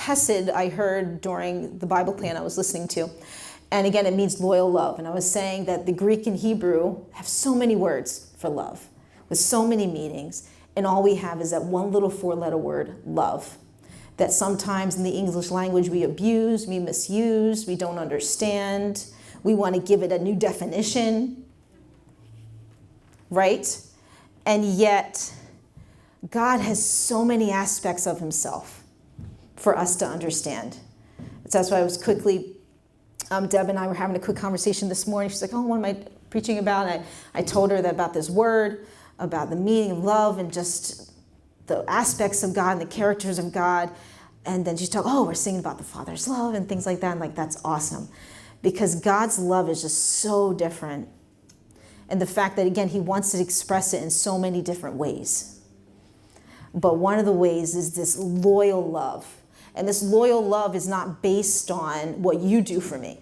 Khesed I heard during the Bible plan I was listening to. And again, it means loyal love. And I was saying that the Greek and Hebrew have so many words for love, with so many meanings. And all we have is that one little 4-letter word, love, that sometimes in the English language we abuse, we misuse, we don't understand. We want to give it a new definition, right? And yet, God has so many aspects of himself for us to understand. So that's why I was quickly, Deb and I were having a quick conversation this morning. She's like, oh, what am I preaching about? And I told her that about this word, about the meaning of love and just the aspects of God and the characters of God. And then she's talking, oh, we're singing about the Father's love and things like that. And like, that's awesome. Because God's love is just so different. And the fact that, again, he wants to express it in so many different ways. But one of the ways is this loyal love. And this loyal love is not based on what you do for me.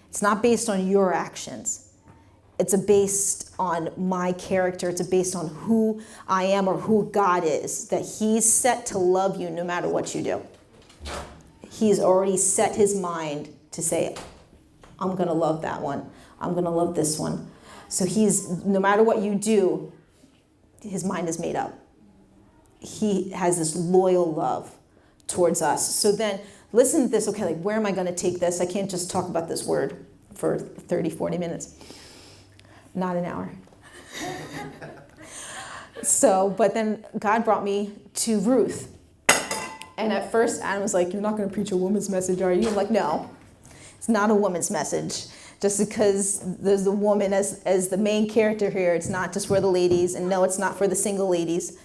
It's not based on your actions. It's based on my character. It's based on who I am or who God is, that he's set to love you no matter what you do. He's already set his mind to say, I'm going to love that one. I'm going to love this one. So he's, no matter what you do, his mind is made up. He has this loyal love towards us. So then listen to this. Okay, like, where am I going to take this? I can't just talk about this word for 30, 40 minutes. Not an hour. So, but then God brought me to Ruth. And at first, Adam was like, you're not going to preach a woman's message, are you? I'm like, no, it's not a woman's message. Just because there's the woman as the main character here, it's not just for the ladies. And no, it's not for the single ladies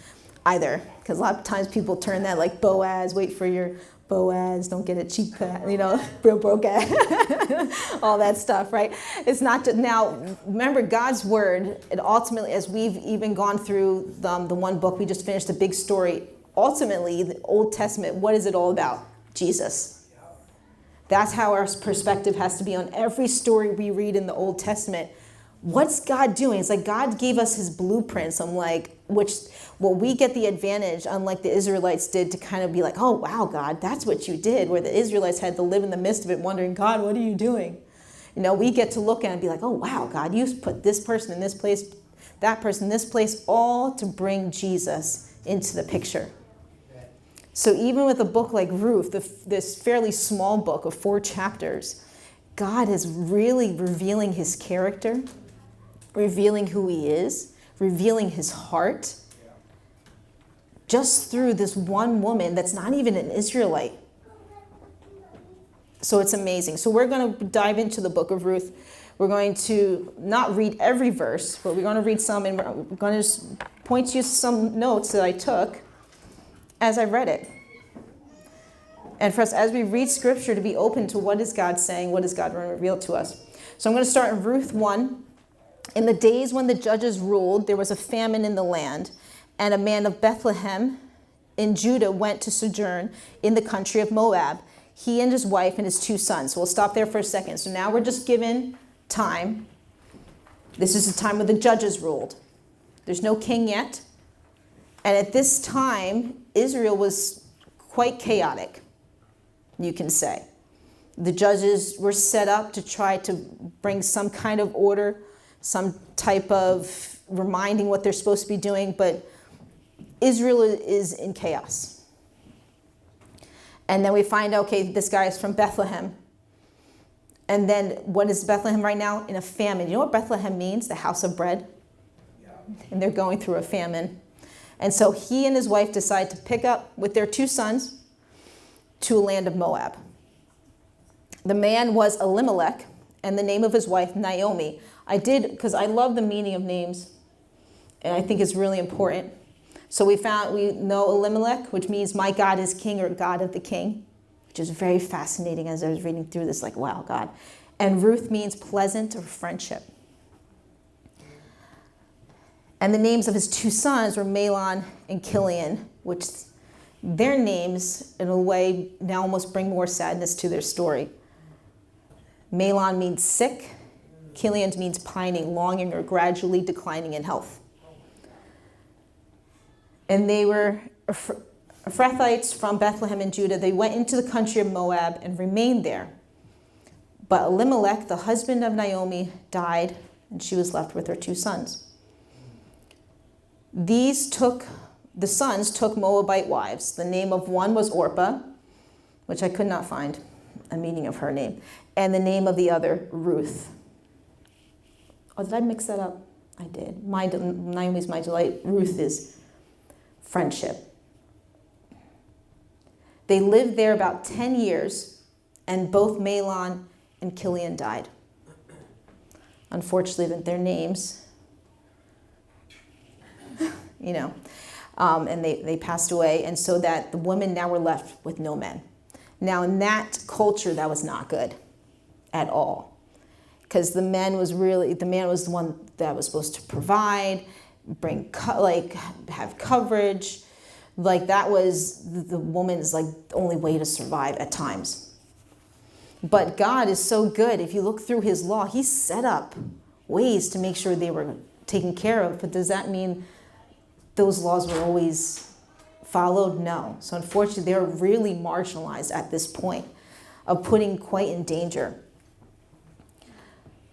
either. Because a lot of times people turn that like Boaz, wait for your Boaz, don't get a cheap cut, real broke ass, all that stuff, right? It's not just, now, remember God's word, it ultimately, as we've even gone through the one book, we just finished a big story, ultimately, the Old Testament, what is it all about? Jesus. That's how our perspective has to be on every story we read in the Old Testament. What's God doing? It's like God gave us his blueprints. I'm like, we get the advantage, unlike the Israelites did, to kind of be like, oh, wow, God, that's what you did, where the Israelites had to live in the midst of it wondering, God, what are you doing? We get to look at it and be like, oh, wow, God, you put this person in this place, that person in this place, all to bring Jesus into the picture. So even with a book like Ruth, this fairly small book of 4 chapters, God is really revealing his character, revealing who he is, revealing his heart, just through this one woman that's not even an Israelite. So it's amazing. So we're going to dive into the book of Ruth. We're going to not read every verse, but we're going to read some, and we're going to just point you some notes that I took as I read it. And for us, as we read scripture, to be open to what is God saying, what is God going to reveal to us. So I'm going to start in Ruth 1. In the days when the judges ruled, there was a famine in the land, and a man of Bethlehem in Judah went to sojourn in the country of Moab, he and his wife and his 2 sons. So we'll stop there for a second. So now we're just given time. This is the time when the judges ruled. There's no king yet. And at this time, Israel was quite chaotic, you can say. The judges were set up to try to bring some kind of order, some type of reminding what they're supposed to be doing, but Israel is in chaos. And then we find out, okay, this guy is from Bethlehem. And then what is Bethlehem right now? In a famine. You know what Bethlehem means? The house of bread. Yeah. And they're going through a famine. And so he and his wife decide to pick up with their 2 sons to a land of Moab. The man was Elimelech, and the name of his wife, Naomi. Because I love the meaning of names, and I think it's really important. So we know Elimelech, which means my God is king, or God of the king, which is very fascinating as I was reading through this, like, wow, God. And Ruth means pleasant or friendship. And the names of his 2 sons were Mahlon and Chilion, which their names, in a way, now almost bring more sadness to their story. Mahlon means sick. Chilion means pining, longing, or gradually declining in health. And they were Ephrathites from Bethlehem and Judah, they went into the country of Moab and remained there. But Elimelech, the husband of Naomi, died, and she was left with her 2 sons. The sons took Moabite wives. The name of one was Orpah, which I could not find a meaning of her name, and the name of the other, Ruth. Oh, did I mix that up? I did. Naomi's my delight. Ruth is friendship. They lived there about 10 years, and both Mahlon and Chilion died. Unfortunately, their names, and they passed away, and so that the women now were left with no men. Now, in that culture, that was not good at all, because the man was the one that was supposed to provide, have coverage. Like, that was the woman's only way to survive at times. But God is so good. If you look through his law, he set up ways to make sure they were taken care of. But does that mean those laws were always followed? No. So unfortunately, they're really marginalized at this point of putting quite in danger.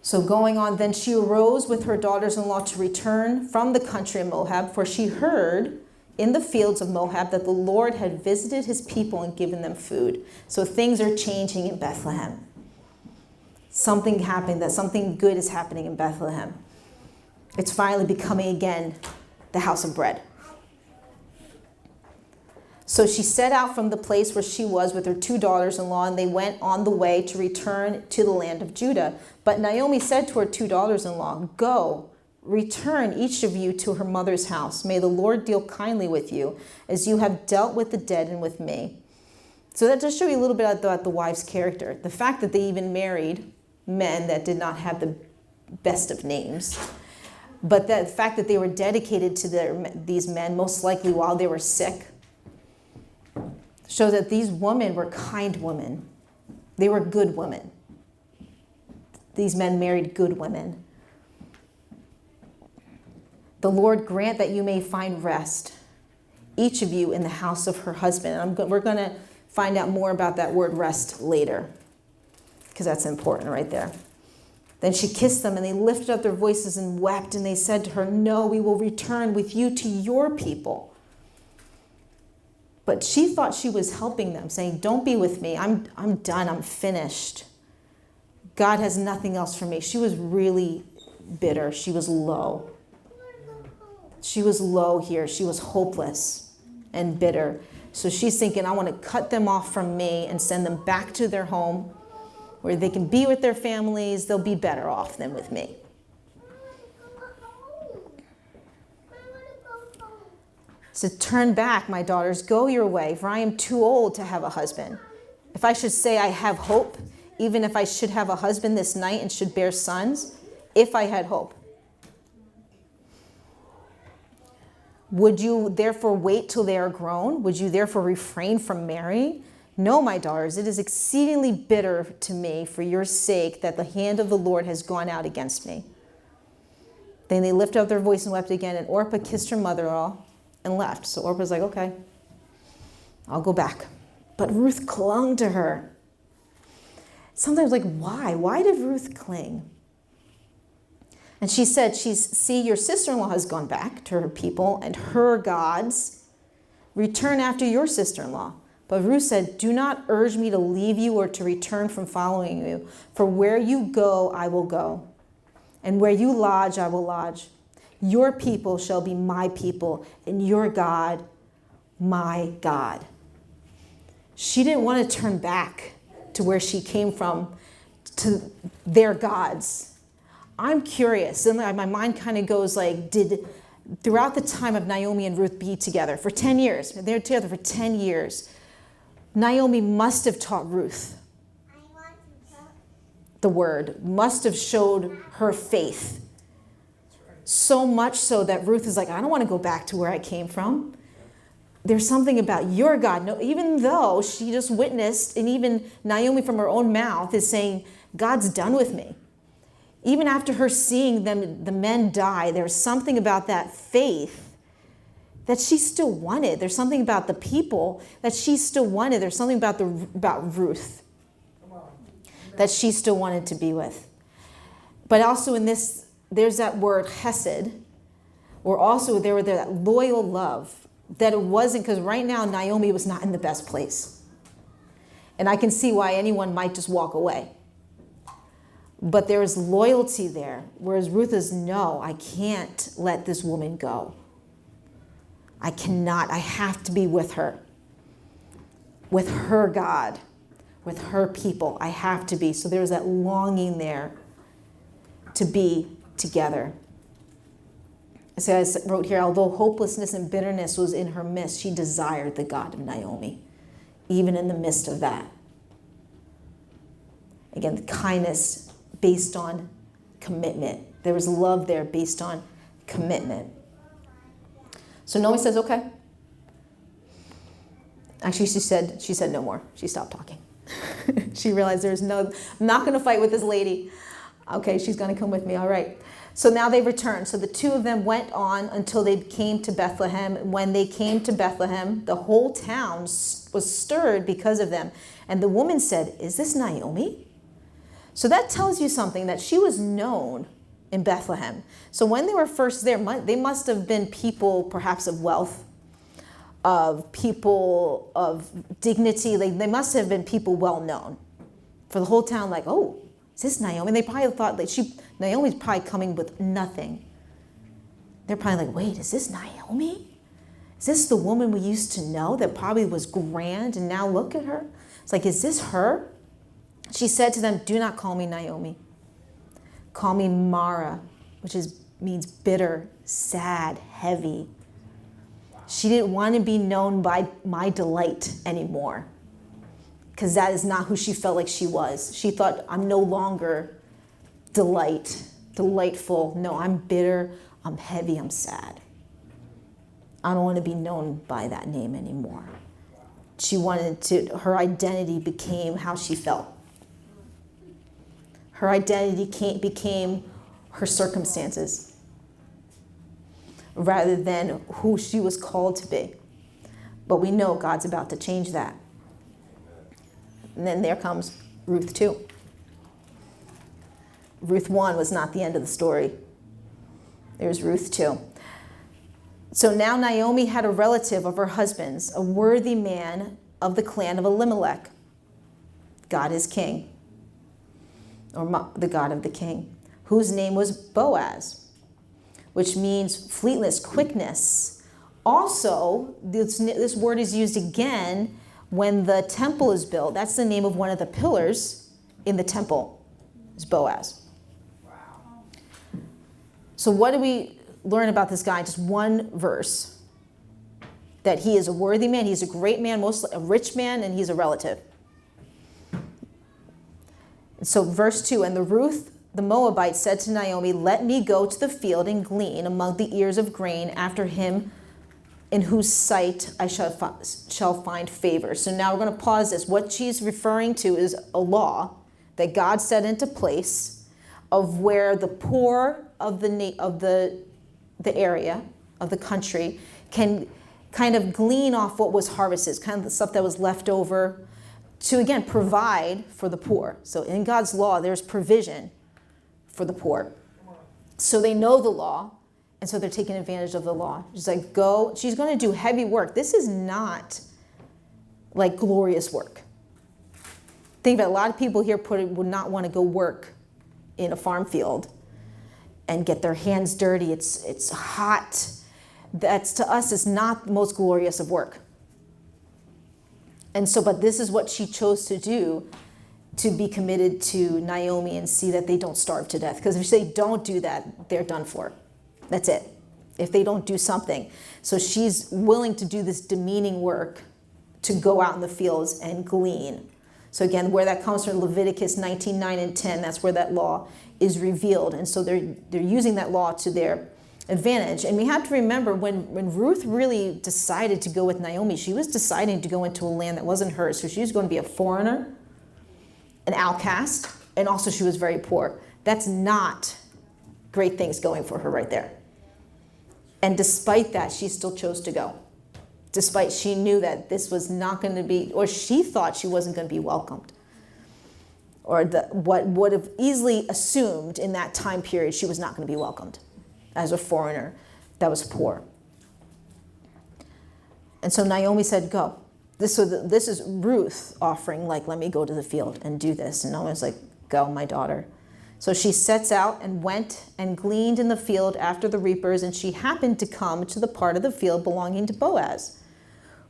So going on, then she arose with her daughters-in-law to return from the country of Moab, for she heard in the fields of Moab that the Lord had visited his people and given them food. So things are changing in Bethlehem. Something happened, that something good is happening in Bethlehem. It's finally becoming again the house of bread. So she set out from the place where she was with her 2 daughters-in-law, and they went on the way to return to the land of Judah. But Naomi said to her 2 daughters-in-law, "Go, return each of you to her mother's house. May the Lord deal kindly with you, as you have dealt with the dead and with me." So that does show you a little bit about the wife's character. The fact that they even married men that did not have the best of names. But the fact that they were dedicated to these men, most likely while they were sick, shows that these women were kind women. They were good women. These men married good women. The Lord grant that you may find rest, each of you in the house of her husband. And we're going to find out more about that word rest later, because that's important right there. Then she kissed them, and they lifted up their voices and wept, and they said to her, "No, we will return with you to your people." But she thought she was helping them, saying, "Don't be with me. I'm done. I'm finished. God has nothing else for me." She was really bitter. She was low. She was low here. She was hopeless and bitter. So she's thinking, I want to cut them off from me and send them back to their home where they can be with their families. They'll be better off than with me. So turn back, my daughters, go your way, for I am too old to have a husband. If I should say I have hope, even if I should have a husband this night and should bear sons, if I had hope. Would you therefore wait till they are grown? Would you therefore refrain from marrying? No, my daughters, it is exceedingly bitter to me for your sake that the hand of the Lord has gone out against me. Then they lifted up their voice and wept again, and Orpah kissed her mother-in-law and left. So Orpah's like, okay, I'll go back. But Ruth clung to her. Sometimes like, why? Why did Ruth cling? And she said, see, your sister-in-law has gone back to her people and her gods. Return after your sister-in-law. But Ruth said, do not urge me to leave you or to return from following you. For where you go, I will go. And where you lodge, I will lodge. Your people shall be my people, and your God, my God. She didn't want to turn back to where she came from, to their gods. I'm curious, and my mind kind of goes like, did throughout the time of Naomi and Ruth be together for 10 years? They were together for 10 years. Naomi must have taught Ruth the word, must have showed her faith. So much so that Ruth is like, I don't want to go back to where I came from. There's something about your God. No, even though she just witnessed, and even Naomi from her own mouth is saying, God's done with me. Even after her seeing the men die, there's something about that faith that she still wanted. There's something about the people that she still wanted. There's something about Ruth that she still wanted to be with. But also in this, there's that word Khesed, or also there were that loyal love, that it wasn't, because right now Naomi was not in the best place. And I can see why anyone might just walk away. But there is loyalty there, whereas Ruth is, no, I can't let this woman go. I cannot. I have to be with her God, with her people. I have to be. So there's that longing there to be together. So I wrote here, although hopelessness and bitterness was in her midst, she desired the God of Naomi, even in the midst of that. Again, the kindness based on commitment. There was love there based on commitment. So Naomi says, okay. Actually, she said no more. She stopped talking. She realized I'm not going to fight with this lady. Okay, she's going to come with me. All right. So now they returned. So the two of them went on until they came to Bethlehem. When they came to Bethlehem, the whole town was stirred because of them. And the woman said, is this Naomi? So that tells you something, that she was known in Bethlehem. So when they were first there, they must have been people perhaps of wealth, of people of dignity. They must have been people well known. For the whole town, like, oh, is this Naomi? And they probably thought that Naomi's probably coming with nothing. They're probably like, wait, is this Naomi? Is this the woman we used to know that probably was grand, and now look at her? It's like, is this her? She said to them, do not call me Naomi. Call me Mara, which means bitter, sad, heavy. She didn't want to be known by my delight anymore, because that is not who she felt like she was. She thought, I'm no longer delightful. No, I'm bitter, I'm heavy, I'm sad. I don't want to be known by that name anymore. Her identity became how she felt. Her identity became her circumstances rather than who she was called to be. But we know God's about to change that. And then there comes Ruth 2. Ruth 1 was not the end of the story. There's Ruth 2. So now Naomi had a relative of her husband's, a worthy man of the clan of Elimelech. God is king, or the God of the king, whose name was Boaz, which means fleetness, quickness. Also, this word is used again when the temple is built. That's the name of one of the pillars in the temple, is Boaz. Wow. So what do we learn about this guy? Just one verse. That he is a worthy man, he's a great man, mostly a rich man, and he's a relative. So verse 2, and the Ruth the Moabite said to Naomi, let me go to the field and glean among the ears of grain after him in whose sight I shall find favor. So now we're going to pause this. What she's referring to is a law that God set into place of where the poor of the area, of the country, can kind of glean off what was harvested, kind of the stuff that was left over, to, again, provide for the poor. So in God's law, there's provision for the poor. So they know the law, and so they're taking advantage of the law. She's like, go. She's going to do heavy work. This is not like glorious work. Think about it. A lot of people here would not want to go work in a farm field and get their hands dirty. It's hot. That's, to us, is not the most glorious of work. And so, but this is what she chose to do, to be committed to Naomi and see that they don't starve to death. Because if they don't do that, they're done for. That's it. If they don't do something. So she's willing to do this demeaning work to go out in the fields and glean. So again, where that comes from, Leviticus 19:9 and 10, that's where that law is revealed. And so they're using that law to their advantage. And we have to remember, when Ruth really decided to go with Naomi, she was deciding to go into a land that wasn't hers. So she was going to be a foreigner, an outcast, and also she was very poor. That's not great things going for her right there. And despite that, she still chose to go. Despite she knew that this was not going to be, or she thought she wasn't going to be welcomed. Or what would have easily assumed in that time period she was not going to be welcomed as a foreigner that was poor. And so Naomi said, go. This is Ruth offering, like, let me go to the field and do this. And Naomi was like, go, my daughter. So she sets out and went and gleaned in the field after the reapers, and she happened to come to the part of the field belonging to Boaz,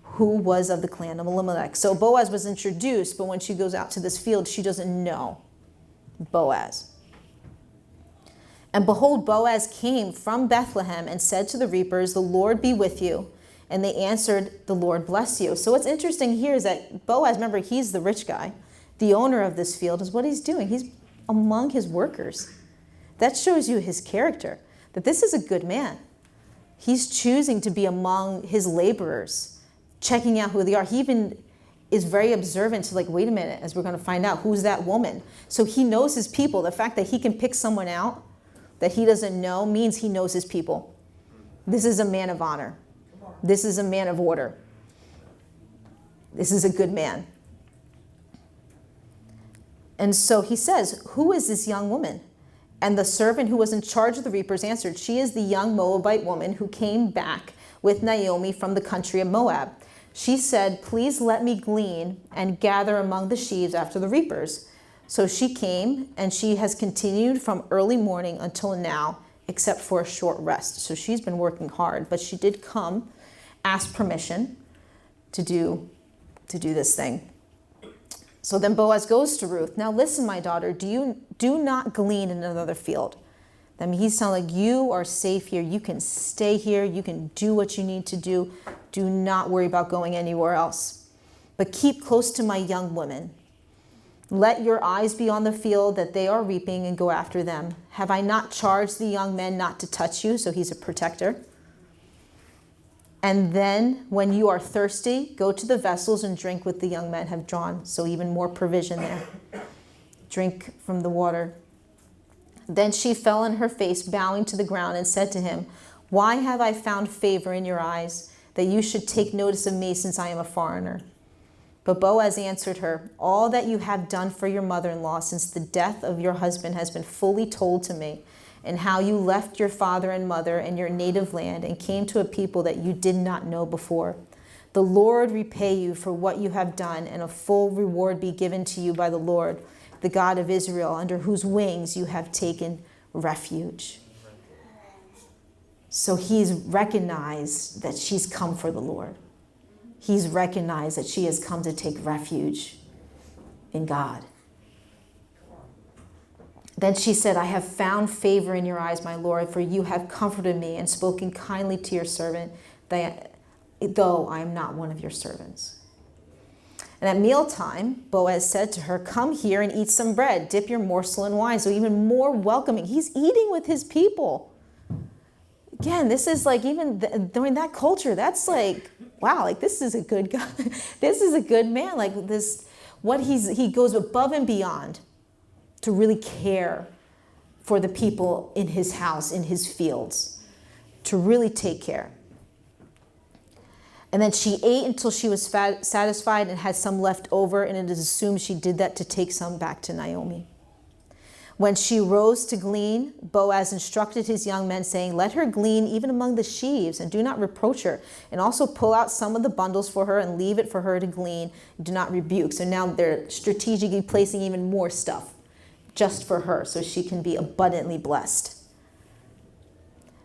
who was of the clan of Elimelech. So Boaz was introduced, but when she goes out to this field, she doesn't know Boaz. And behold, Boaz came from Bethlehem and said to the reapers, the Lord be with you. And they answered, the Lord bless you. So what's interesting here is that Boaz, remember, he's the rich guy. The owner of this field is what he's doing. He's among his workers. That shows you his character, that this is a good man. He's choosing to be among his laborers, checking out who they are. He even is very observant to, like, wait a minute, as we're going to find out, who's that woman? So he knows his people. The fact that he can pick someone out that he doesn't know means he knows his people. This is a man of honor. This is a man of order. This is a good man. And so he says, who is this young woman? And the servant who was in charge of the reapers answered, she is the young Moabite woman who came back with Naomi from the country of Moab. She said, please let me glean and gather among the sheaves after the reapers. So she came, and she has continued from early morning until now, except for a short rest. So she's been working hard, but she did come, ask permission to do this thing. So then Boaz goes to Ruth. Now listen, my daughter, do not glean in another field. I mean, he's telling, like, you are safe here. You can stay here. You can do what you need to do. Do not worry about going anywhere else. But keep close to my young women. Let your eyes be on the field that they are reaping and go after them. Have I not charged the young men not to touch you? So he's a protector. And then when you are thirsty, go to the vessels and drink what the young men have drawn. So even more provision there. Drink from the water. Then she fell on her face, bowing to the ground, and said to him, why have I found favor in your eyes, that you should take notice of me, since I am a foreigner? But Boaz answered her, all that you have done for your mother-in-law since the death of your husband has been fully told to me, and how you left your father and mother and your native land and came to a people that you did not know before. The Lord repay you for what you have done, and a full reward be given to you by the Lord, the God of Israel, under whose wings you have taken refuge. So he's recognized that she's come for the Lord. He's recognized that she has come to take refuge in God. Then she said, I have found favor in your eyes, my Lord, for you have comforted me and spoken kindly to your servant, though I am not one of your servants. And at mealtime, Boaz said to her, come here and eat some bread. Dip your morsel in wine. So even more welcoming. He's eating with his people. Again, this is like, even during that culture, that's like, wow, like, this is a good guy. This is a good man. Like, this, he goes above and beyond to really care for the people in his house, in his fields, to really take care. And then she ate until she was satisfied and had some left over, and it is assumed she did that to take some back to Naomi. When she rose to glean, Boaz instructed his young men, saying, let her glean even among the sheaves, and do not reproach her. And also pull out some of the bundles for her and leave it for her to glean. Do not rebuke. So now they're strategically placing even more stuff just for her, so she can be abundantly blessed.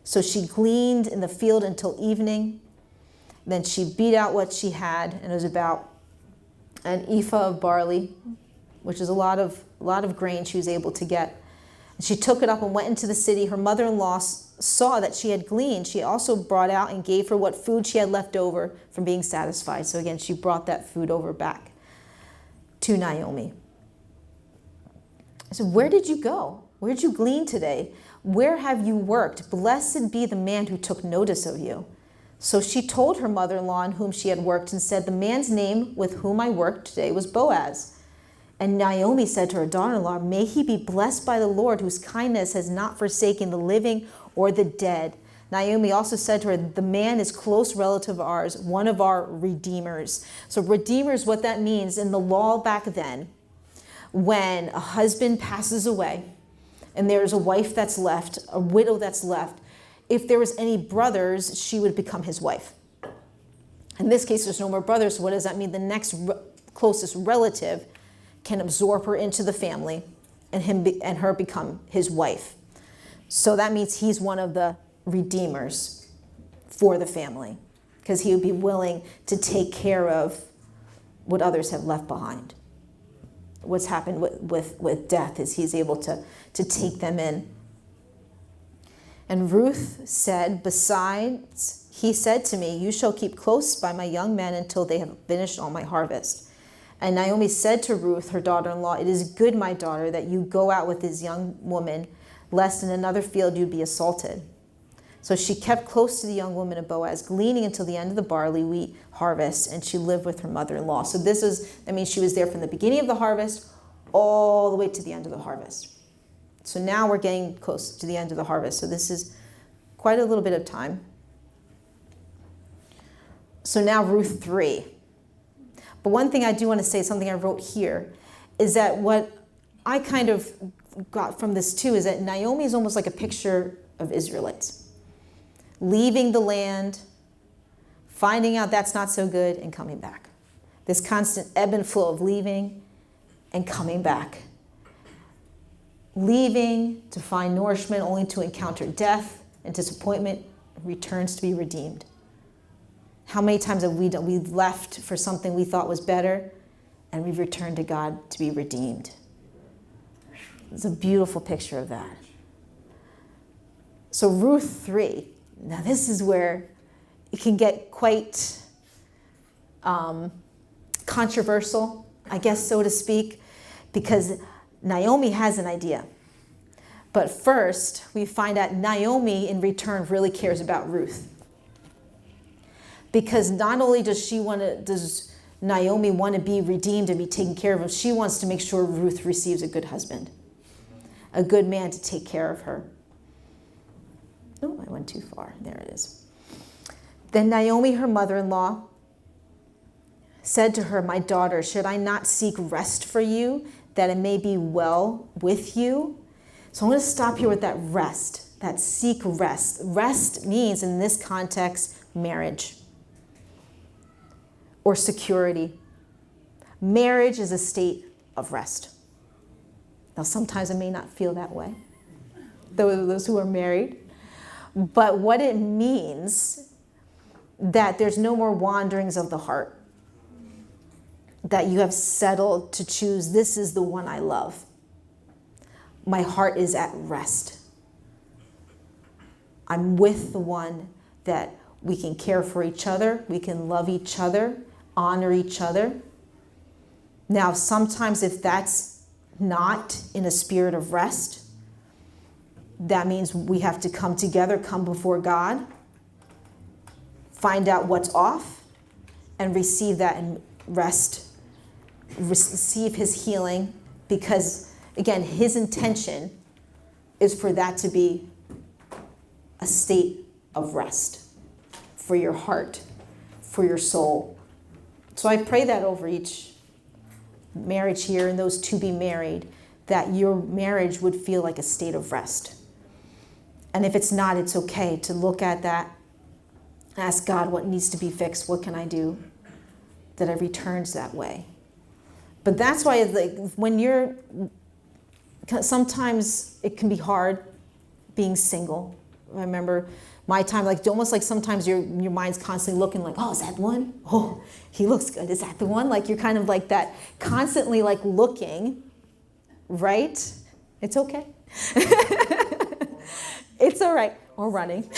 So she gleaned in the field until evening. Then she beat out what she had, and it was about an ephah of barley, which is a lot of grain she was able to get. And she took it up and went into the city. Her mother-in-law saw that she had gleaned. She also brought out and gave her what food she had left over from being satisfied. So again, she brought that food over back to Naomi. I said, where did you go? Where did you glean today? Where have you worked? Blessed be the man who took notice of you. So she told her mother-in-law in whom she had worked and said, the man's name with whom I worked today was Boaz. And Naomi said to her daughter-in-law, may he be blessed by the Lord, whose kindness has not forsaken the living or the dead. Naomi also said to her, the man is close relative of ours, one of our redeemers. So redeemers, what that means in the law back then, when a husband passes away and there's a wife that's left, a widow that's left, if there was any brothers, she would become his wife. In this case, there's no more brothers. So what does that mean? The next closest relative can absorb her into the family and her become his wife. So that means he's one of the redeemers for the family, because he would be willing to take care of what others have left behind. What's happened with death is he's able to take them in. And Ruth said, besides, he said to me, you shall keep close by my young men until they have finished all my harvest. And Naomi said to Ruth, her daughter-in-law, it is good, my daughter, that you go out with this young woman, lest in another field you be assaulted. So she kept close to the young woman of Boaz, gleaning until the end of the barley wheat harvest, and she lived with her mother-in-law. So that means she was there from the beginning of the harvest all the way to the end of the harvest. So now we're getting close to the end of the harvest. So this is quite a little bit of time. So now Ruth 3. But one thing I do want to say, something I wrote here, is that what I kind of got from this too is that Naomi is almost like a picture of Israelites. Leaving the land, finding out that's not so good, and coming back. This constant ebb and flow of leaving and coming back. Leaving to find nourishment only to encounter death and disappointment, returns to be redeemed. How many times have we left for something we thought was better, and we've returned to God to be redeemed? It's a beautiful picture of that. So Ruth 3. Now this is where it can get quite controversial, I guess, so to speak, because Naomi has an idea. But first, we find out Naomi, in return, really cares about Ruth. Because not only does Naomi want to be redeemed and be taken care of, she wants to make sure Ruth receives a good husband, a good man to take care of her. Oh, I went too far. There it is. Then Naomi, her mother-in-law, said to her, my daughter, should I not seek rest for you, that it may be well with you? So I'm going to stop here with that rest, that seek rest. Rest means, in this context, marriage or security. Marriage is a state of rest. Now, sometimes it may not feel that way, those who are married. But what it means, that there's no more wanderings of the heart. That you have settled to choose, this is the one I love. My heart is at rest. I'm with the one that we can care for each other, we can love each other, honor each other. Now, sometimes if that's not in a spirit of rest, that means we have to come together, come before God, find out what's off, and receive that in rest, receive his healing, because, again, his intention is for that to be a state of rest for your heart, for your soul. So I pray that over each marriage here and those to be married, that your marriage would feel like a state of rest. And if it's not, it's okay to look at that, ask God what needs to be fixed, what can I do that it returns that way. But that's why, when you're, sometimes it can be hard being single. I remember my time, almost like sometimes your mind's constantly looking like, oh, is that the one? Oh, he looks good. Is that the one? Like you're kind of like that, constantly like looking, right? It's okay. It's all right. Or running.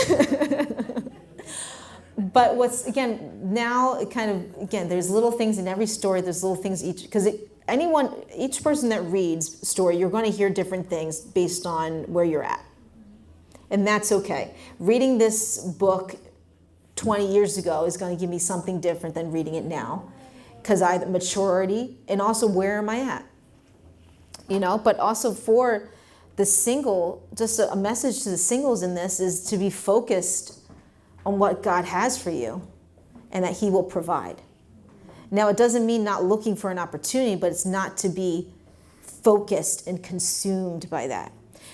But what's, again, now it kind of, again, there's little things in every story. There's little things because each person that reads story, you're going to hear different things based on where you're at. And that's okay. Reading this book 20 years ago is going to give me something different than reading it now, because I have maturity and also where am I at? But also for just a message to the singles in this is to be focused on what God has for you and that he will provide. Now, it doesn't mean not looking for an opportunity, but it's not to be focused and consumed by that.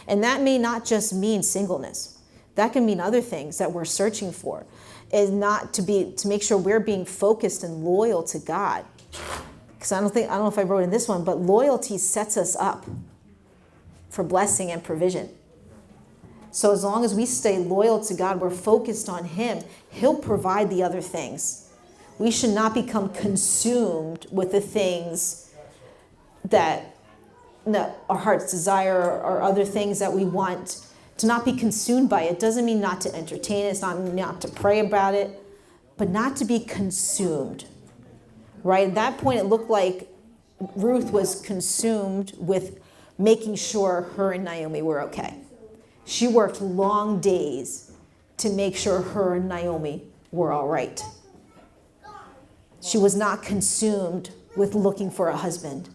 And that may not just mean singleness. That can mean other things that we're searching for. Is not to make sure we're being focused and loyal to God. Because I don't know if I wrote in this one, but loyalty sets us up for blessing and provision. So as long as we stay loyal to God, we're focused on him, he'll provide the other things. We should not become consumed with the things that our hearts desire or other things that we want. To not be consumed by it doesn't mean not to entertain it. It's not to pray about it, but not to be consumed. Right? At that point, it looked like Ruth was consumed with making sure her and Naomi were okay. She worked long days to make sure her and Naomi were all right. She was not consumed with looking for a husband.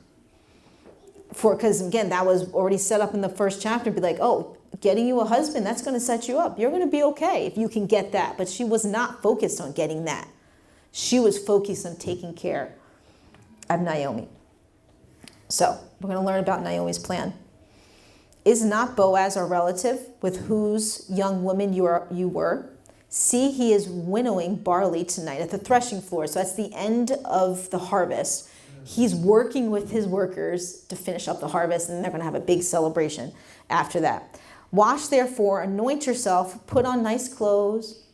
Because again, that was already set up in the first chapter. Be like, oh, getting you a husband, that's going to set you up. You're going to be okay if you can get that. But she was not focused on getting that. She was focused on taking care of Naomi. So we're going to learn about Naomi's plan. Is not Boaz our relative with whose young woman you were? See, he is winnowing barley tonight at the threshing floor. So that's the end of the harvest. He's working with his workers to finish up the harvest, and they're going to have a big celebration after that. Wash, therefore, anoint yourself, put on nice clothes,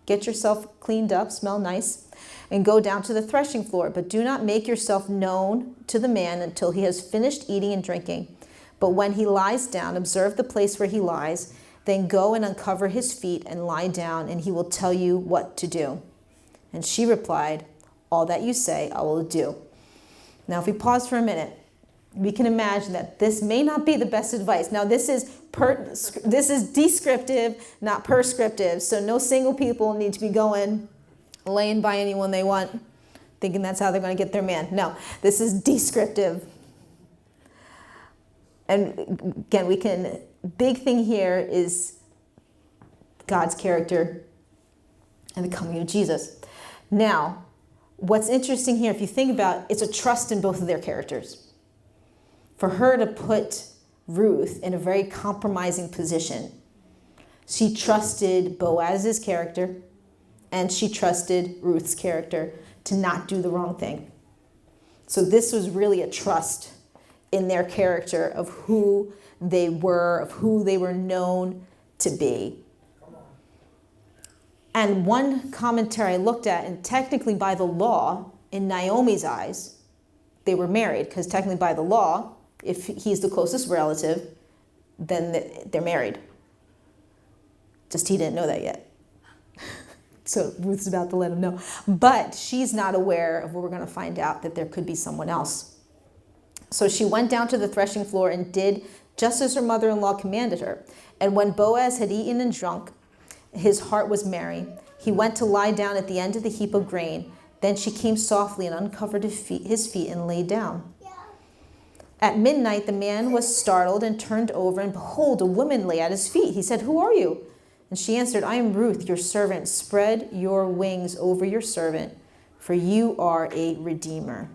get yourself cleaned up, smell nice, and go down to the threshing floor. But do not make yourself known to the man until he has finished eating and drinking. But when he lies down, observe the place where he lies, then go and uncover his feet and lie down, and he will tell you what to do. And she replied, all that you say, I will do. Now, if we pause for a minute, we can imagine that this may not be the best advice. Now, this is descriptive, not prescriptive. So no single people need to be laying by anyone they want, thinking that's how they're going to get their man. No, this is descriptive. And again, big thing here is God's character and the coming of Jesus. Now, what's interesting here, if you think about it, it's a trust in both of their characters. For her to put Ruth in a very compromising position, she trusted Boaz's character and she trusted Ruth's character to not do the wrong thing. So this was really a trust in their character of who they were known to be. And one commentary I looked at, and technically by the law, in Naomi's eyes, they were married, because technically by the law, if he's the closest relative, then they're married. Just he didn't know that yet. So Ruth's about to let him know. But she's not aware of what we're going to find out, that there could be someone else. So she went down to the threshing floor and did just as her mother-in-law commanded her. And when Boaz had eaten and drunk, his heart was merry. He went to lie down at the end of the heap of grain. Then she came softly and uncovered his feet and lay down. At midnight, the man was startled and turned over, and behold, a woman lay at his feet. He said, who are you? And she answered, I am Ruth, your servant. Spread your wings over your servant, for you are a redeemer.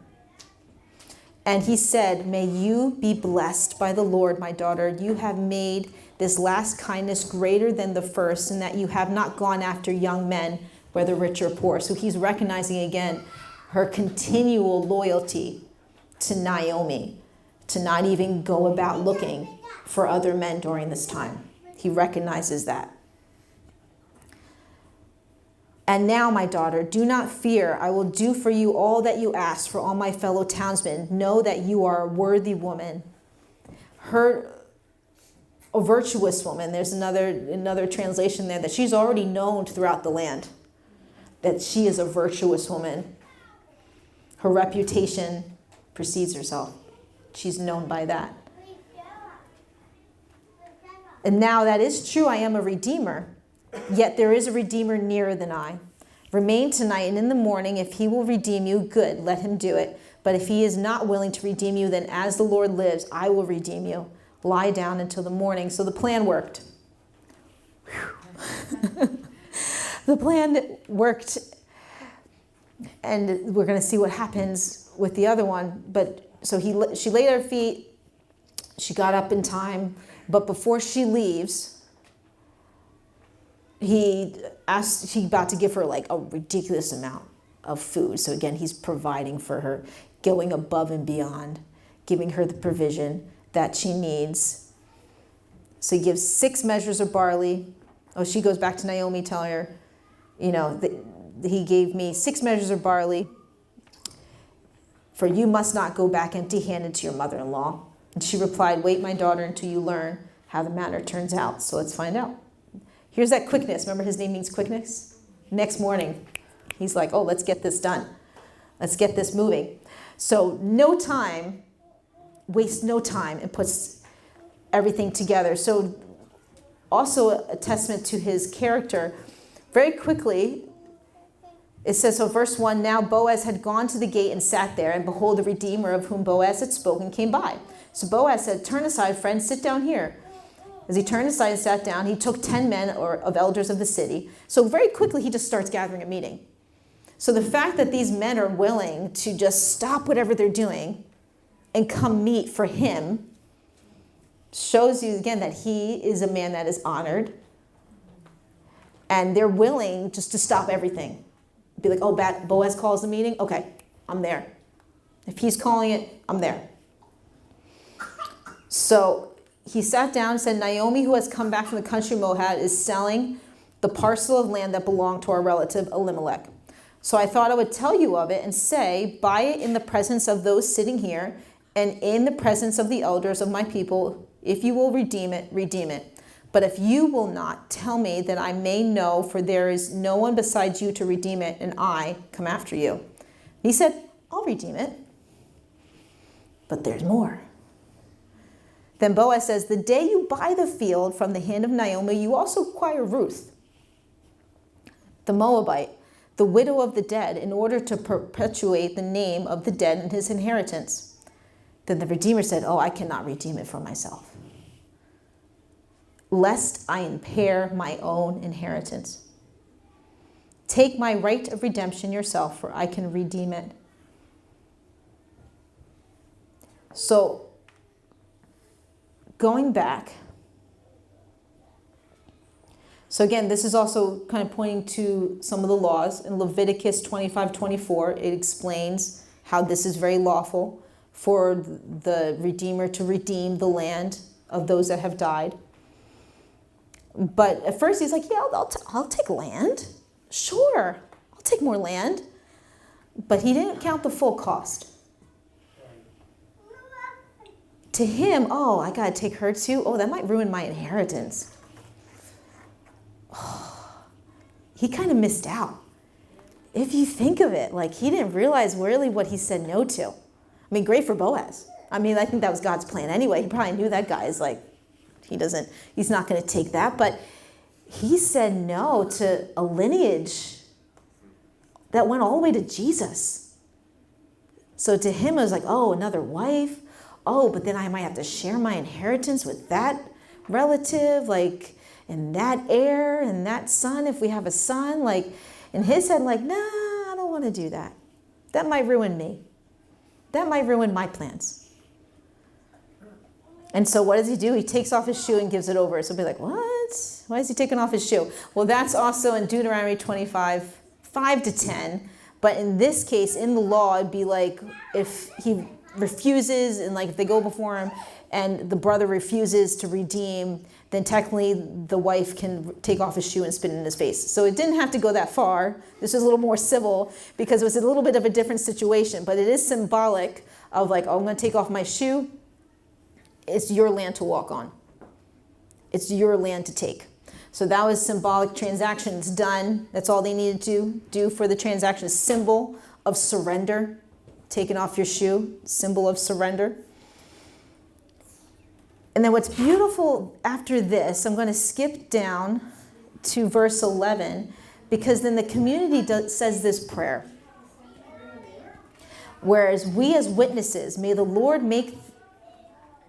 And he said, may you be blessed by the Lord, my daughter. You have made this last kindness greater than the first, and that you have not gone after young men, whether rich or poor. So he's recognizing again her continual loyalty to Naomi, to not even go about looking for other men during this time. He recognizes that. And now, my daughter, do not fear. I will do for you all that you ask for all my fellow townsmen. Know that you are a worthy woman. A virtuous woman. There's another translation there that she's already known throughout the land, that she is a virtuous woman. Her reputation precedes herself. She's known by that. And now that is true, I am a redeemer. Yet there is a redeemer nearer than I. Remain tonight, and in the morning, if he will redeem you, good, let him do it. But if he is not willing to redeem you, then as the Lord lives, I will redeem you. lie down until the morning. So the plan worked. The plan worked, and we're going to see what happens with the other one. But so she laid at her feet. She got up in time, but before she leaves, he's about to give her like a ridiculous amount of food. So again, he's providing for her, going above and beyond, giving her the provision that she needs. So he gives 6 measures of barley. Oh, she goes back to Naomi, telling her, he gave me 6 measures of barley, for you must not go back empty-handed to your mother-in-law. And she replied, wait, my daughter, until you learn how the matter turns out. So let's find out. Here's that quickness. Remember, his name means quickness? Next morning, he's like, oh, let's get this done. Let's get this moving. So no time, waste no time, and puts everything together. So also a testament to his character. Very quickly, it says, so verse 1, now Boaz had gone to the gate and sat there, and behold, the Redeemer of whom Boaz had spoken came by. So Boaz said, turn aside, friend, sit down here. As he turned aside and sat down, he took 10 men of elders of the city. So very quickly, he just starts gathering a meeting. So the fact that these men are willing to just stop whatever they're doing and come meet for him shows you, again, that he is a man that is honored. And they're willing just to stop everything. Be like, oh, Boaz calls the meeting? Okay, I'm there. If he's calling it, I'm there. So he sat down and said, Naomi, who has come back from the country of Moab, is selling the parcel of land that belonged to our relative Elimelech. So I thought I would tell you of it and say, buy it in the presence of those sitting here and in the presence of the elders of my people. If you will redeem it, redeem it. But if you will not, tell me that I may know, for there is no one besides you to redeem it, and I come after you. He said, I'll redeem it. But there's more. Then Boaz says, the day you buy the field from the hand of Naomi, you also acquire Ruth, the Moabite, the widow of the dead, in order to perpetuate the name of the dead and his inheritance. Then the Redeemer said, oh, I cannot redeem it for myself, lest I impair my own inheritance. Take my right of redemption yourself, for I can redeem it. So, going back, so again, this is also kind of pointing to some of the laws. In Leviticus 25:24, it explains how this is very lawful for the Redeemer to redeem the land of those that have died. But at first he's like, yeah, I'll take land. Sure, I'll take more land. But he didn't count the full cost. To him, oh, I got to take her too? Oh, that might ruin my inheritance. Oh, he kind of missed out. If you think of it, like he didn't realize really what he said no to. I mean, great for Boaz. I mean, I think that was God's plan anyway. He probably knew that guy is like, he's not going to take that. But he said no to a lineage that went all the way to Jesus. So to him, it was like, oh, another wife. Oh, but then I might have to share my inheritance with that relative, like, and that heir and that son, if we have a son. Like, in his head, like, nah, I don't want to do that. That might ruin me. That might ruin my plans. And so what does he do? He takes off his shoe and gives it over. So he'll be like, what? Why is he taking off his shoe? Well, that's also in Deuteronomy 25, 5-10. But in this case, in the law, it'd be like if he refuses and like if they go before him and the brother refuses to redeem, then technically the wife can take off his shoe and spit in his face. So it didn't have to go that far. This was a little more civil because it was a little bit of a different situation. But it is symbolic of like, oh, I'm going to take off my shoe. It's your land to walk on. It's your land to take. So that was symbolic transactions done. That's all they needed to do for the transaction. Symbol of surrender. Taking off your shoe, symbol of surrender. And then what's beautiful after this, I'm going to skip down to verse 11, because then the community says this prayer. Whereas we as witnesses, may the Lord make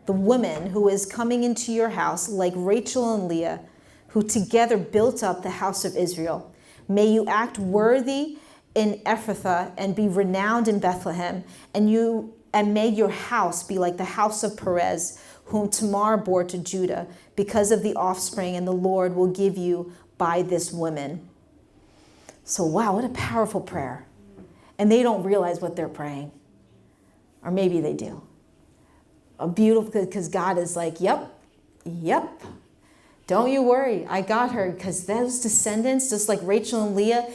the woman who is coming into your house, like Rachel and Leah, who together built up the house of Israel. May you act worthy in Ephrathah and be renowned in Bethlehem, and may your house be like the house of Perez, whom Tamar bore to Judah, because of the offspring, and the Lord will give you by this woman. So wow, what a powerful prayer. And they don't realize what they're praying. Or maybe they do. A beautiful, because God is like, yep. Don't you worry, I got her, because those descendants, just like Rachel and Leah,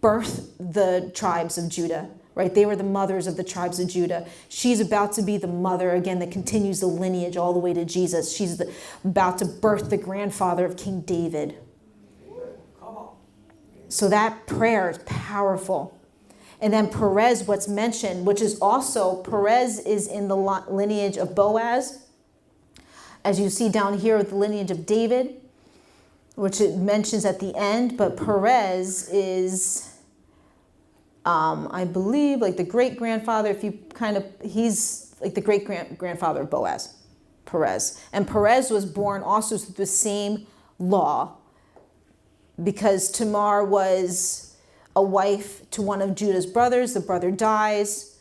birthed the tribes of Judah, right? They were the mothers of the tribes of Judah. She's about to be the mother, again, that continues the lineage all the way to Jesus. She's about to birth the grandfather of King David. So that prayer is powerful. And then Perez, what's mentioned, which is also, Perez is in the lineage of Boaz. As you see down here with the lineage of David, which it mentions at the end, but Perez is, I believe, like the great-grandfather, he's like the great-grandfather of Boaz, Perez. And Perez was born also through the same law, because Tamar was a wife to one of Judah's brothers. The brother dies.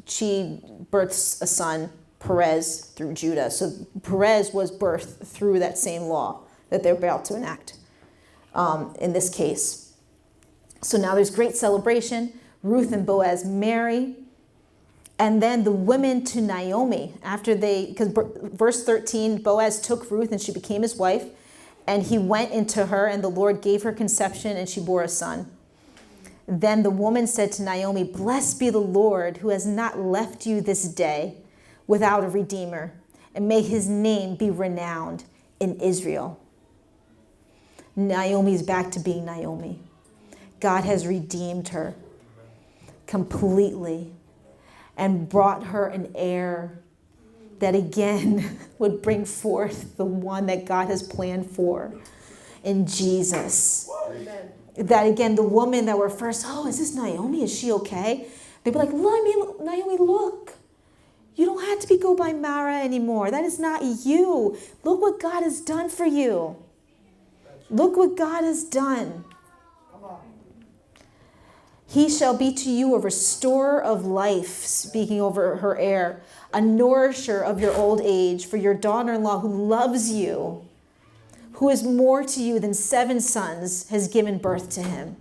She births a son, Perez, through Judah. So Perez was birthed through that same law that they're about to enact in this case. So now there's great celebration. Ruth and Boaz marry. And then the women to Naomi, because verse 13, Boaz took Ruth and she became his wife. And he went into her, and the Lord gave her conception, and she bore a son. Then the woman said to Naomi, "Blessed be the Lord, who has not left you this day without a redeemer, and may his name be renowned in Israel." Naomi's back to being Naomi. God has redeemed her completely and brought her an heir that again would bring forth the one that God has planned for in Jesus. Amen. That again, the woman that were first, oh, is this Naomi? Is she okay? They'd be like, Naomi, look. You don't have to go by Mara anymore. That is not you. Look what God has done for you. Look what God has done. He shall be to you a restorer of life, speaking over her heir, a nourisher of your old age, for your daughter-in-law who loves you, who is more to you than 7 sons, has given birth to him.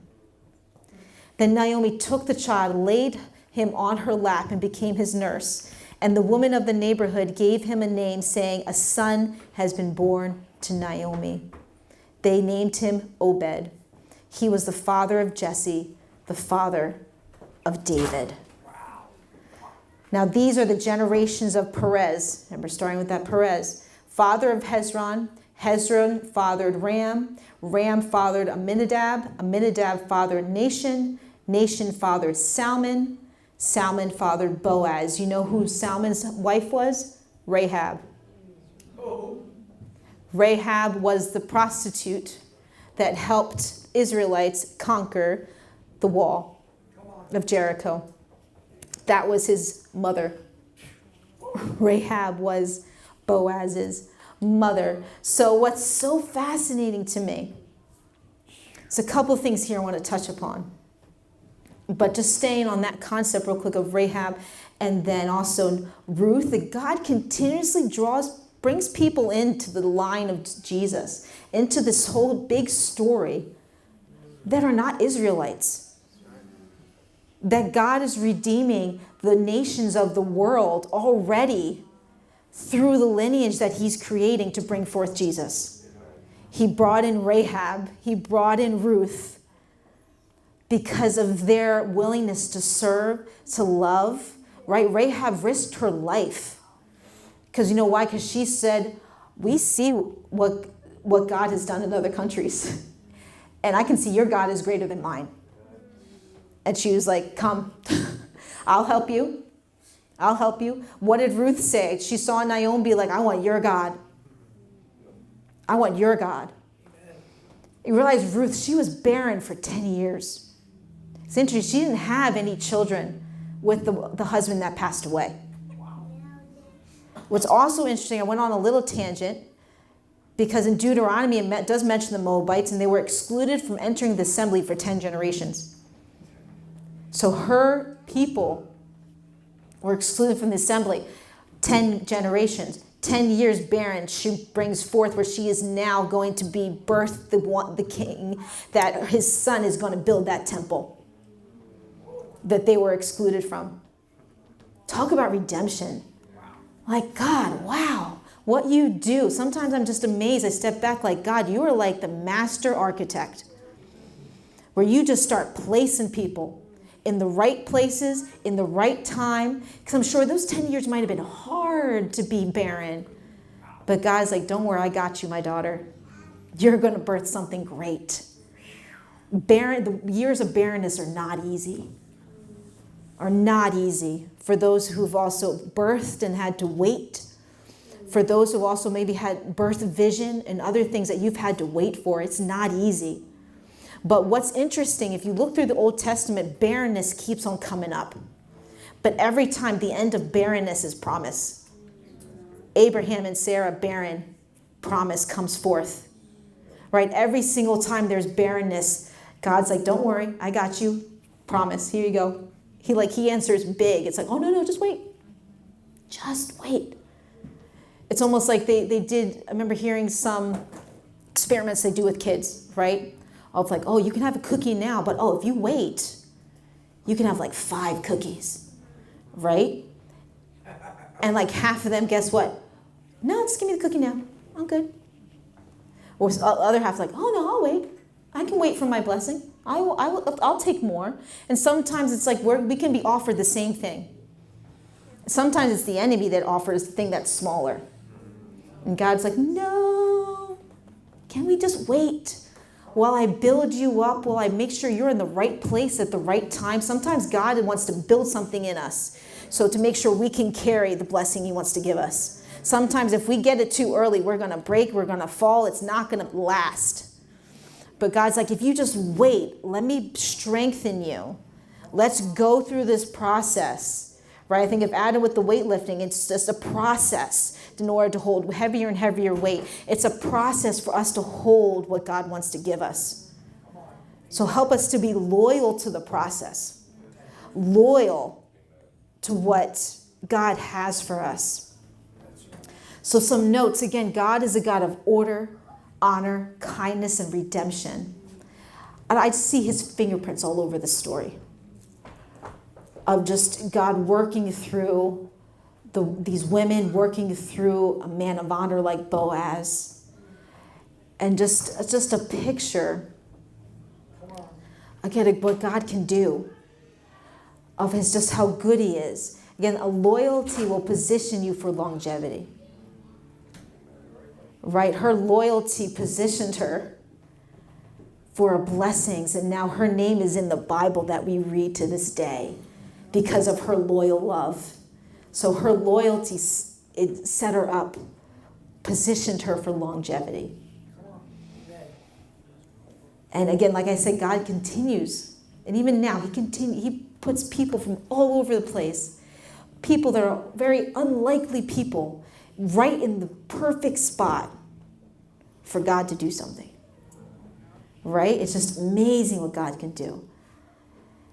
Then Naomi took the child, laid him on her lap, and became his nurse. And the woman of the neighborhood gave him a name, saying, "A son has been born to Naomi." They named him Obed. He was the father of Jesse, the father of David. Now these are the generations of Perez. Remember, starting with that Perez. Father of Hezron. Hezron fathered Ram. Ram fathered Amminadab. Amminadab fathered Nahshon. Nahshon fathered Salmon. Salmon fathered Boaz. You know who Salmon's wife was? Rahab. Rahab was the prostitute that helped Israelites conquer the wall of Jericho. That was his mother. Rahab was Boaz's mother. So what's so fascinating to me, there's a couple things here I want to touch upon. But just staying on that concept real quick of Rahab and then also Ruth, that God continuously brings people into the line of Jesus, into this whole big story that are not Israelites. That God is redeeming the nations of the world already through the lineage that he's creating to bring forth Jesus. He brought in Rahab, he brought in Ruth because of their willingness to serve, to love, right? Rahab risked her life. Because you know why? Because she said, we see what God has done in other countries. And I can see your God is greater than mine. And she was like, come, I'll help you. I'll help you. What did Ruth say? She saw Naomi be like, I want your God. I want your God. You realize Ruth, she was barren for 10 years. It's interesting. She didn't have any children with the husband that passed away. What's also interesting, I went on a little tangent, because in Deuteronomy it does mention the Moabites, and they were excluded from entering the assembly for 10 generations. So her people were excluded from the assembly 10 generations. 10 years barren, she brings forth where she is now going to be birthed the king, that his son is going to build that temple that they were excluded from. Talk about redemption. Like, God, wow, what you do. Sometimes I'm just amazed. I step back like, God, you are like the master architect, where you just start placing people in the right places, in the right time. Because I'm sure those 10 years might have been hard to be barren. But God's like, don't worry, I got you, my daughter. You're going to birth something great. The years of barrenness are not easy. Are not easy for those who've also birthed and had to wait. For those who also maybe had birth vision and other things that you've had to wait for. It's not easy. But what's interesting, if you look through the Old Testament, barrenness keeps on coming up. But every time, the end of barrenness is promise. Abraham and Sarah, barren, promise comes forth. Right? Every single time there's barrenness, God's like, don't worry, I got you. Promise, here you go. He answers big. It's like, oh, no, just wait. Just wait. It's almost like they did, I remember hearing some experiments they do with kids, right? Of like, oh, you can have a cookie now, but oh, if you wait, you can have like 5 cookies, right? And like half of them, guess what? No, just give me the cookie now. I'm good. Or the other half like, oh no, I'll wait. I can wait for my blessing. I'll take more. And sometimes it's like we can be offered the same thing. Sometimes it's the enemy that offers the thing that's smaller. And God's like, no, can we just wait? While I build you up, while I make sure you're in the right place at the right time. Sometimes God wants to build something in us, so to make sure we can carry the blessing he wants to give us. Sometimes if we get it too early, we're going to break, we're going to fall, it's not going to last. But God's like, if you just wait, let me strengthen you. Let's go through this process. Right? I think of Adam with the weightlifting, it's just a process in order to hold heavier and heavier weight. It's a process for us to hold what God wants to give us. So help us to be loyal to the process, loyal to what God has for us. So some notes, again, God is a God of order, honor, kindness, and redemption. And I see his fingerprints all over the story of just God working through these women, working through a man of honor like Boaz. And just a picture, again, of what God can do, of just how good he is. Again, a loyalty will position you for longevity. Right? Her loyalty positioned her for blessings, and now her name is in the Bible that we read to this day because of her loyal love. So her loyalty, it set her up, positioned her for longevity. And again, like I said, God continues. And even now, he puts people from all over the place. People that are very unlikely people right in the perfect spot for God to do something. Right? It's just amazing what God can do.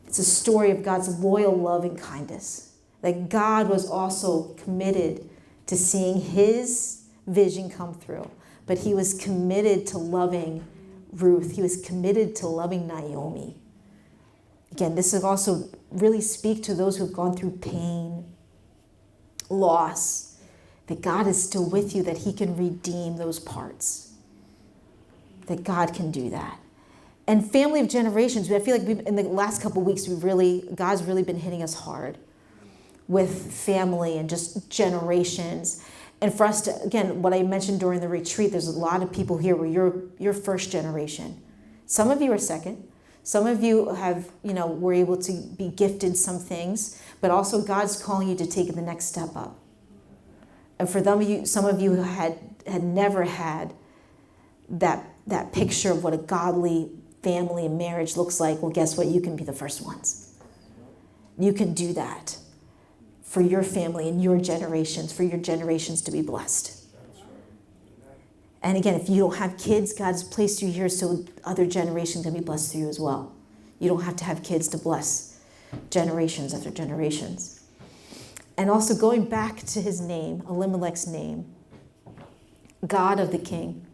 It's a story of God's loyal love and kindness. That God was also committed to seeing his vision come through. But he was committed to loving Ruth. He was committed to loving Naomi. Again, this is also really speak to those who've gone through pain, loss, that God is still with you, that he can redeem those parts. That God can do that. And family of generations, I feel like in the last couple of weeks, God's really been hitting us hard with family and just generations. And for us to, again, what I mentioned during the retreat, there's a lot of people here where you're first generation. Some of you are second. Some of you were able to be gifted some things, but also God's calling you to take the next step up. And for some of you who had never had that picture of what a godly family and marriage looks like, well, guess what? You can be the first ones. You can do that. for your family and your generations, for your generations to be blessed. And again, if you don't have kids, God's placed you here so other generations can be blessed through you as well. You don't have to have kids to bless generations after generations. And also going back to his name, Elimelech's name, God of the king,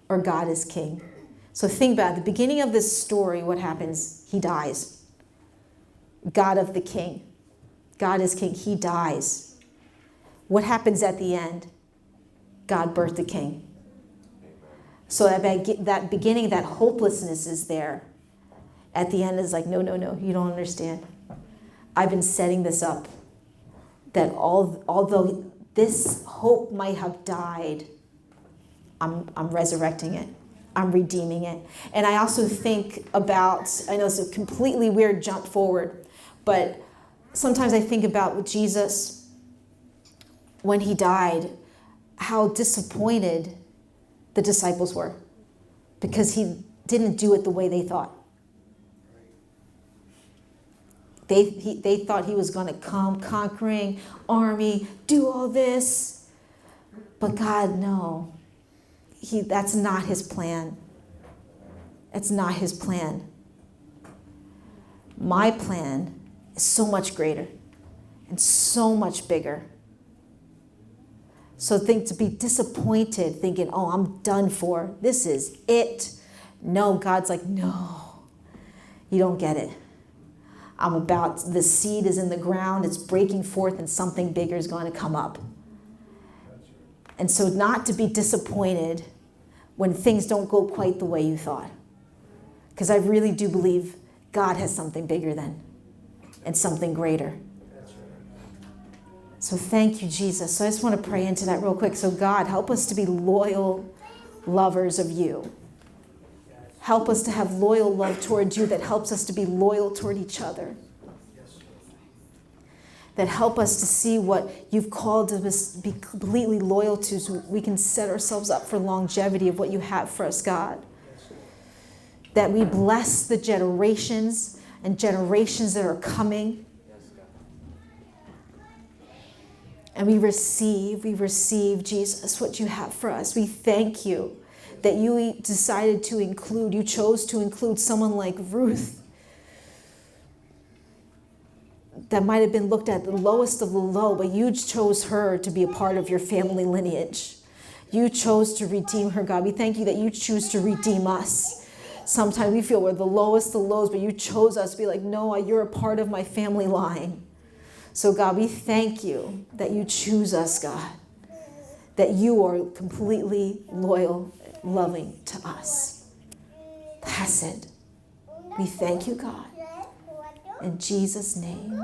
or God is king. So think about it. At the beginning of this story, what happens? He dies. God of the king. God is king. He dies. What happens at the end? God birthed the king. So that beginning, that hopelessness is there. At the end is like, no, you don't understand. I've been setting this up. That although this hope might have died, I'm resurrecting it. I'm redeeming it. And I also think about, I know it's a completely weird jump forward, but sometimes I think about with Jesus, when he died, how disappointed the disciples were because he didn't do it the way they thought. They thought he was going to come, conquering army, do all this. But God, no. That's not his plan. It's not his plan. My plan is so much greater and so much bigger. So to be disappointed, thinking, oh, I'm done for. This is it. No, God's like, no, you don't get it. The seed is in the ground, it's breaking forth, and something bigger is going to come up. And so not to be disappointed when things don't go quite the way you thought. Because I really do believe God has something bigger then, and something greater. So thank you, Jesus. So I just want to pray into that real quick. So God, help us to be loyal lovers of you. Help us to have loyal love towards you that helps us to be loyal toward each other. That help us to see what you've called us to be completely loyal to so we can set ourselves up for longevity of what you have for us, God. That we bless the generations and generations that are coming. And we receive, Jesus, what you have for us. We thank you that you decided to include, you chose to include someone like Ruth that might have been looked at the lowest of the low, but you chose her to be a part of your family lineage. You chose to redeem her, God. We thank you that you choose to redeem us. Sometimes we feel we're the lowest of lows, but you chose us to be like, no, you're a part of my family line. So God, we thank you that you choose us, God, that you are completely loyal, loving to us. Khesed. We thank you, God. In Jesus' name.